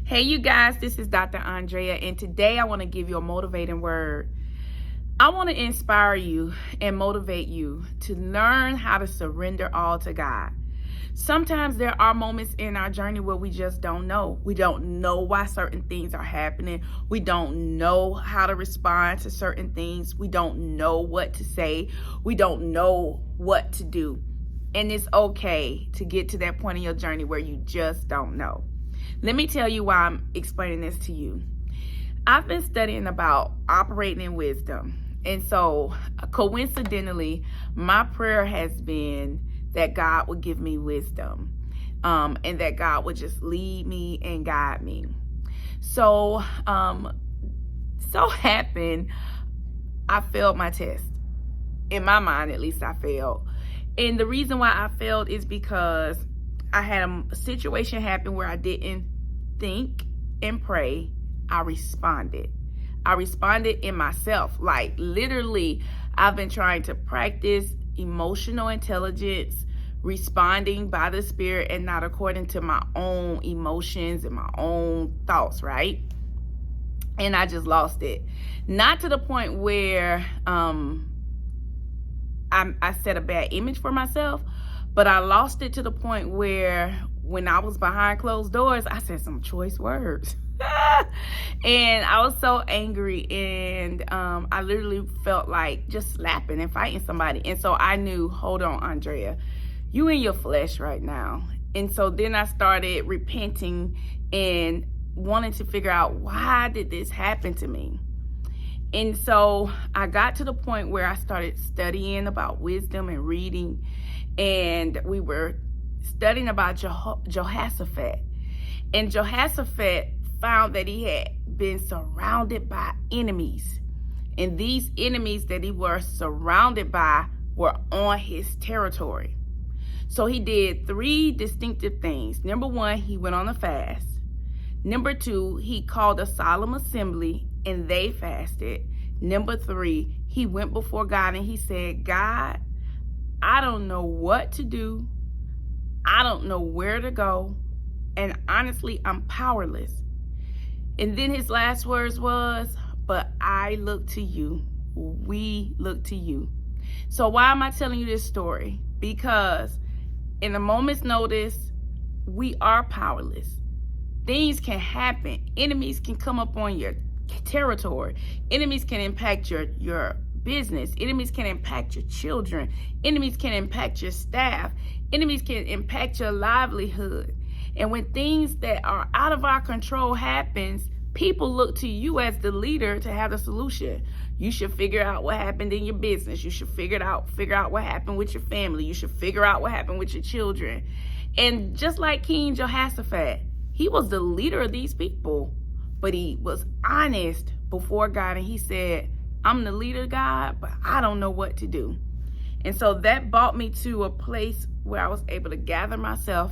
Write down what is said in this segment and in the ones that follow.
Hey, you guys, this is Dr. Andrea, and today I want to give you a motivating word. I want to inspire you and motivate you to learn how to surrender all to God. Sometimes there are moments in our journey where we just don't know. We don't know why certain things are happening. We don't know how to respond to certain things. We don't know what to say. We don't know what to do. And it's okay to get to that point in your journey where you just don't know. Let me tell you why I'm explaining this to you. I've been studying about operating in wisdom. And so coincidentally, my prayer has been that God would give me wisdom, and that God would just lead me and guide me. So happened, I failed my test. In my mind, at least, I failed. And the reason why I failed is because I had a situation happen where I didn't think and pray. I responded. I responded in myself. Like literally, I've been trying to practice emotional intelligence, responding by the Spirit and not according to my own emotions and my own thoughts, right? And I just lost it. Not to the point where I set a bad image for myself, but I lost it to the point where when I was behind closed doors, I said some choice words. And I was so angry, and I literally felt like just slapping and fighting somebody. And so I knew, hold on, Andrea, you in your flesh right now. And so then I started repenting and wanting to figure out, why did this happen to me? And so I got to the point where I started studying about wisdom and reading, and we were studying about Jehoshaphat. And Jehoshaphat found that he had been surrounded by enemies. And these enemies that he was surrounded by were on his territory. So he did 3 distinctive things. Number 1, he went on a fast. Number 2, he called a solemn assembly and they fasted. Number 3, he went before God and he said, God, I don't know what to do. I don't know where to go. And honestly, I'm powerless. And then his last words was, but I look to you. We look to you. So why am I telling you this story? Because in a moment's notice, we are powerless. Things can happen. Enemies can come up on your territory. Enemies can impact your business. Enemies can impact your children. Enemies can impact your staff. Enemies can impact your livelihood. And when things that are out of our control happens, people look to you as the leader to have the solution. You should figure out what happened in your business. You should figure out what happened with your family. You should figure out what happened with your children. And just like King Jehoshaphat, he was the leader of these people, but he was honest before God, and he said, I'm the leader, God, but I don't know what to do. And so that brought me to a place where I was able to gather myself,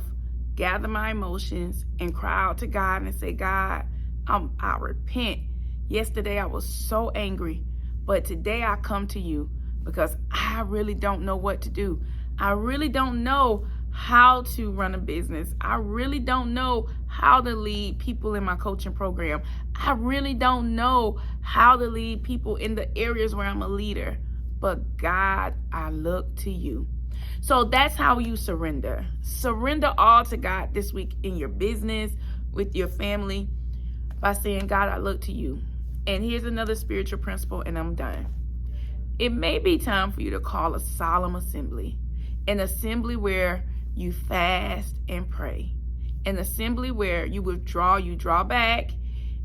gather my emotions, and cry out to God and say, God, I repent. Yesterday I was so angry, but today I come to you because I really don't know what to do. I really don't know how to run a business. I really don't know how to lead people in my coaching program. I really don't know how to lead people in the areas where I'm a leader. But God, I look to you. So that's how you surrender. Surrender all to God this week in your business, with your family, by saying, God, I look to you. And here's another spiritual principle, and I'm done. It may be time for you to call a solemn assembly, an assembly where you fast and pray, an assembly where you withdraw, you draw back,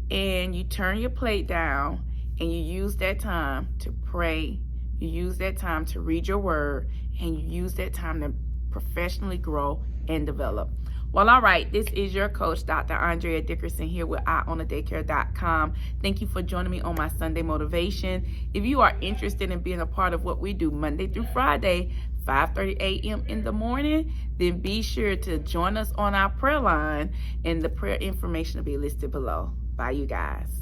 and you turn your plate down, and you use that time to pray. You use that time to read your word, and you use that time to professionally grow and develop. Well, all right, this is your coach, Dr. Andrea Dickerson, here with IOwnADaycare.com. Thank you for joining me on my Sunday motivation. If you are interested in being a part of what we do Monday through Friday, 5:30 a.m. in the morning, then be sure to join us on our prayer line, and the prayer information will be listed below. Bye, you guys.